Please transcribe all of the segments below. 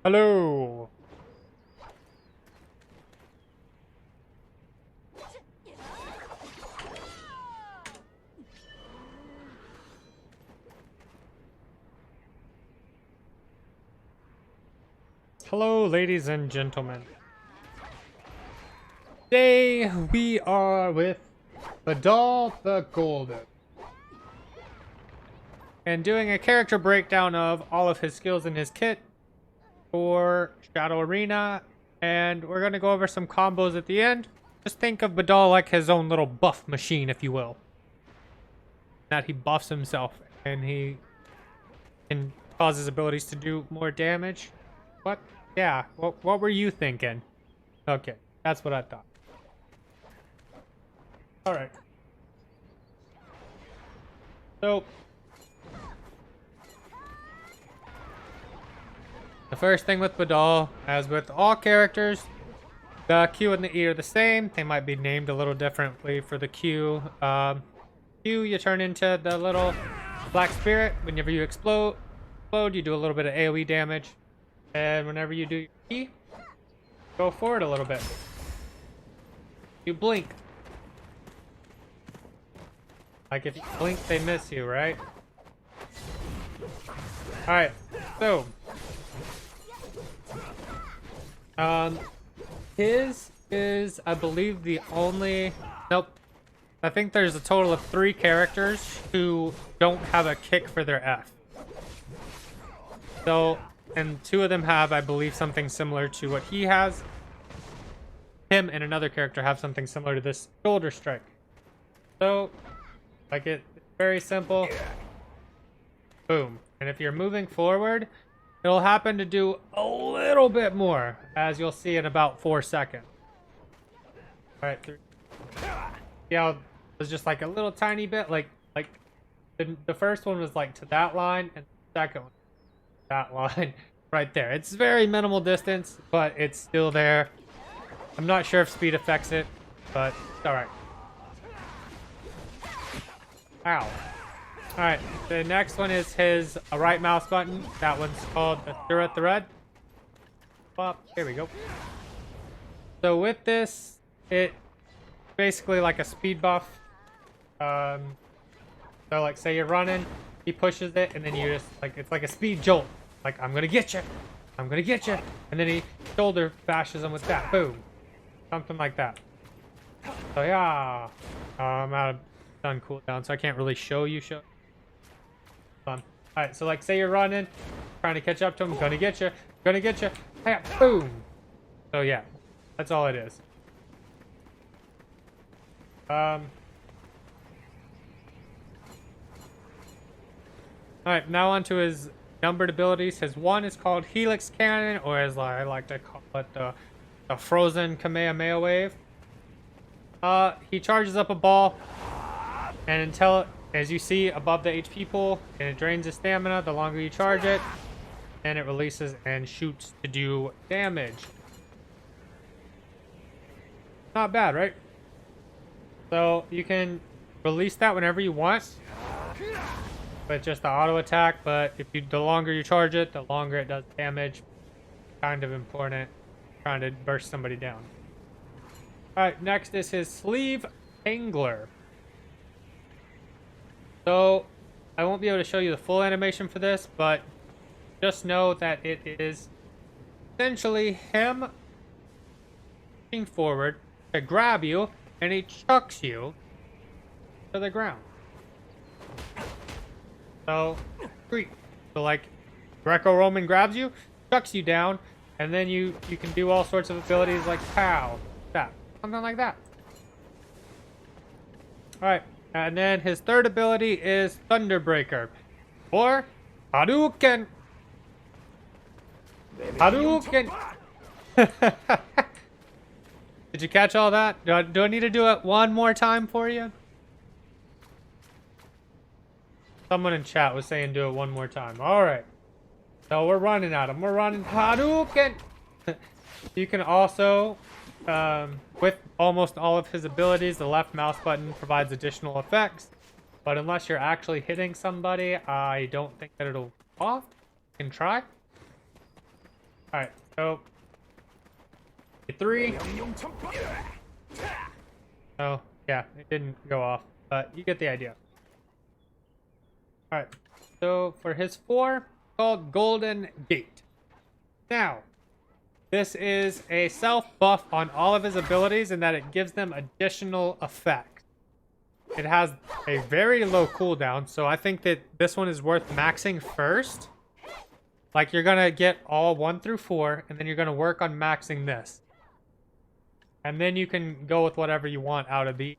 Hello. Hello, ladies and gentlemen. Today we are with Badal the Golden and doing a character breakdown of all of his skills in his kit for Shadow Arena, and we're going to go over some combos at the end. Just think of Badal like his own little buff machine, if you will. That he buffs himself and he can cause his abilities to do more damage. What? Yeah, what were you thinking? Okay, that's what I thought. Alright. So, the first thing with Badal, as with all characters, the Q and the E are the same. They might be named a little differently for the Q. Q, you turn into the little black spirit. Whenever you explode, you do a little bit of AoE damage. And whenever you do your E, go forward a little bit. You blink. Like if you blink, they miss you, right? Alright, so his is, I believe, the only... Nope. I think there's a total of 3 characters who don't have a kick for their F. So, and 2 of them have, I believe, something similar to what he has. Him and another character have something similar to this shoulder strike. So, like it's very simple. Boom. And if you're moving forward, it'll happen to do a little bit more, as you'll see in about 4 seconds. Alright, 3. Yeah, it was just like a little tiny bit, like the first one was like to that line, and the second one that line right there. It's very minimal distance, but it's still there. I'm not sure if speed affects it, but it's alright. Ow. Alright, the next one is his right mouse button. That one's called the THER. Well, here we go. So with this, it's basically like a speed buff. So like say you're running, he pushes it, and then you just, like, it's like a speed jolt. Like, I'm gonna get you. I'm gonna get you. And then he shoulder bashes him with that. Boom. Something like that. So yeah. I'm out of done cooldown, so I can't really show you. Fun. Alright, so like say you're running, trying to catch up to him, gonna get you. Gonna get you. Hey, boom. So yeah. That's all it is. Alright, now on to his numbered abilities. His 1 is called Helix Cannon, or as I like to call it, the Frozen Kamehameha Wave. He charges up a ball, and until, as you see above the HP pool, and it drains his stamina, the longer you charge it, and it releases and shoots to do damage. Not bad, right? So you can release that whenever you want, with just the auto attack, but if you, the longer you charge it, the longer it does damage. Kind of important, trying to burst somebody down. Alright, next is his Sleeve Angler. So I won't be able to show you the full animation for this, but just know that it is essentially him pushing forward to grab you, and he chucks you to the ground. So like Greco-Roman grabs you, chucks you down, and then you can do all sorts of abilities like pow, that, something like that. Alright, and then his 3rd ability is Thunderbreaker, or Hadouken. Hadouken. Did you catch all that? Do I need to do it one more time for you? Someone in chat was saying do it one more time. Alright. So we're running at him. We're running Hadouken. You can also, with almost all of his abilities, the left mouse button provides additional effects. But unless you're actually hitting somebody, I don't think that it'll off. You can try. Alright, so 3. Oh, yeah, it didn't go off, but you get the idea. Alright, so for his 4, called Golden Gate. Now, this is a self-buff on all of his abilities in that it gives them additional effect. It has a very low cooldown, so I think that this one is worth maxing first. Like, you're gonna get all 1 through 4, and then you're gonna work on maxing this. And then you can go with whatever you want out of the...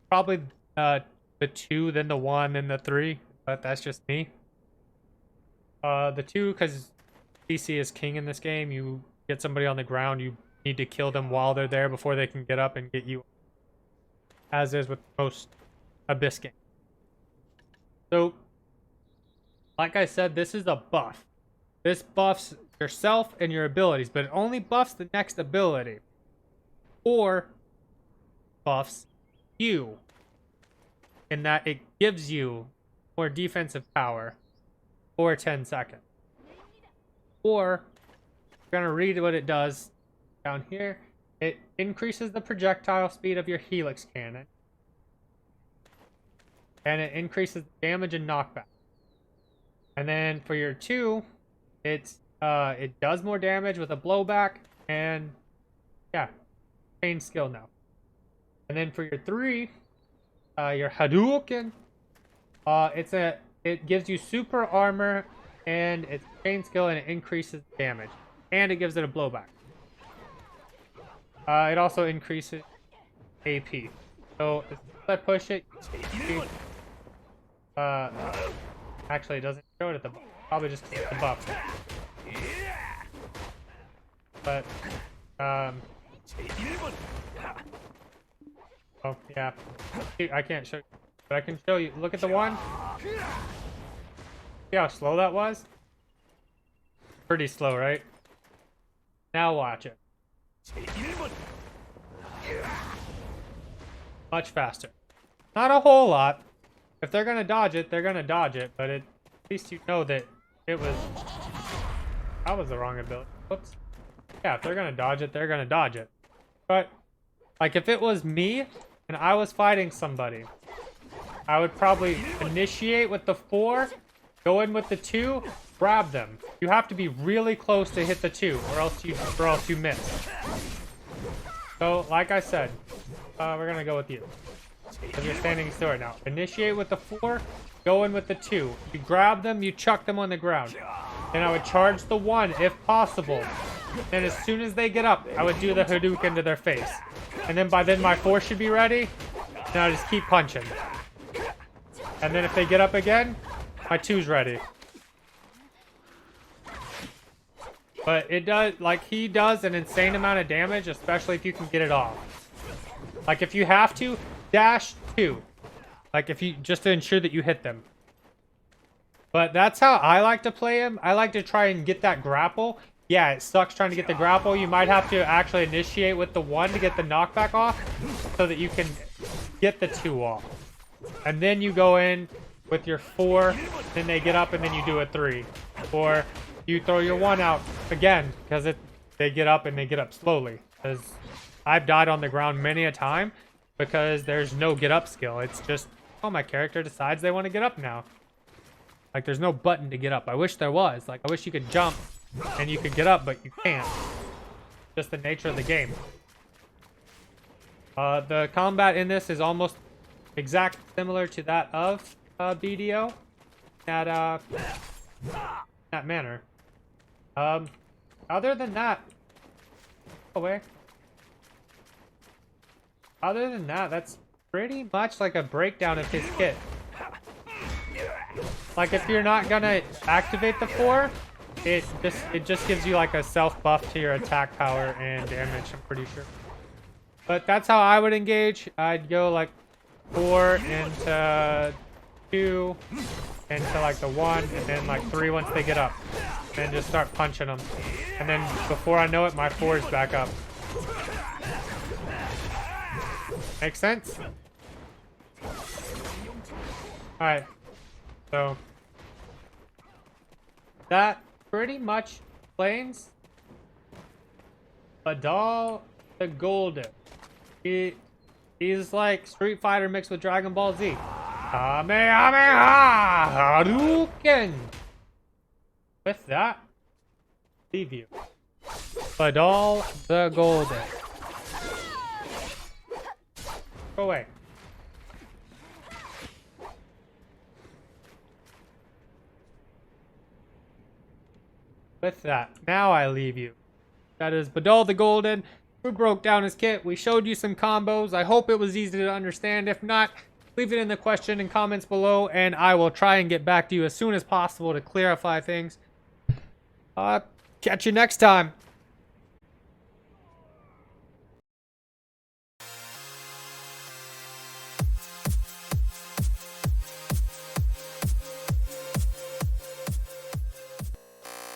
probably the 2, then the 1, then the 3. But that's just me. The 2, because DC is king in this game. You get somebody on the ground, you need to kill them while they're there before they can get up and get you. As is with most Abyss games. So, like I said, this is a buff. This buffs yourself and your abilities, but it only buffs the next ability. Or buffs you. In that it gives you more defensive power for 10 seconds. Or, I'm gonna read what it does down here. It increases the projectile speed of your helix cannon. And it increases damage and knockback. And then for your 2, it does more damage with a blowback and yeah, chain skill now. And then for your 3, your Hadouken, it gives you super armor and it's chain skill and it increases damage. And it gives it a blowback. It also increases AP. So if I push it, actually it doesn't show it at the probably just the buff. But oh yeah, I can't show you, but I can show you. Look at the 1. See how slow that was? Pretty slow, right? Now watch it. Much faster. Not a whole lot. If they're gonna dodge it, they're gonna dodge it, but at least you know that it was... That was the wrong ability. Whoops. Yeah, if they're gonna dodge it, they're gonna dodge it. But, like, if it was me, and I was fighting somebody, I would probably initiate with the 4, go in with the 2, grab them. You have to be really close to hit the 2, or else you miss. So, like I said, we're gonna go with you. Because you're standing still right now. Initiate with the 4, go in with the 2. You grab them, you chuck them on the ground. Then I would charge the 1 if possible. And as soon as they get up, I would do the Hadouken to their face. And then by then my 4 should be ready. And I just keep punching. And then if they get up again, my 2's ready. But it does, like, he does an insane amount of damage, especially if you can get it off. Like, if you have to, dash 2. Like, if you, just to ensure that you hit them. But that's how I like to play him. I like to try and get that grapple. Yeah, it sucks trying to get the grapple. You might have to actually initiate with the 1 to get the knockback off, so that you can get the 2 off. And then you go in with your 4, then they get up, and then you do a 3. Or you throw your 1 out again, because they get up and they get up slowly. Because I've died on the ground many a time, because there's no get up skill. It's just, oh, my character decides they want to get up now. Like, there's no button to get up. I wish there was. Like, I wish you could jump and you could get up, but you can't. Just the nature of the game. The combat in this is almost exact similar to that of BDO. That manner. Other than that, away. Other than that, that's pretty much like a breakdown of his kit. Like, if you're not gonna activate the 4, it just gives you like a self buff to your attack power and damage, I'm pretty sure. But that's how I would engage. I'd go like 4 into 2 into like the 1, and then like 3 once they get up. And just start punching them. And then before I know it, my 4 is back up. Make sense? Alright. So that pretty much explains, Badal the Golden. He's like Street Fighter mixed with Dragon Ball Z. Kamehameha Hadouken! With that, leave you. Badal the Golden. Go away. With that, now I leave you. That is Badal the Golden. We broke down his kit. We showed you some combos. I hope it was easy to understand. If not, leave it in the question and comments below, and I will try and get back to you as soon as possible to clarify things. Catch you next time.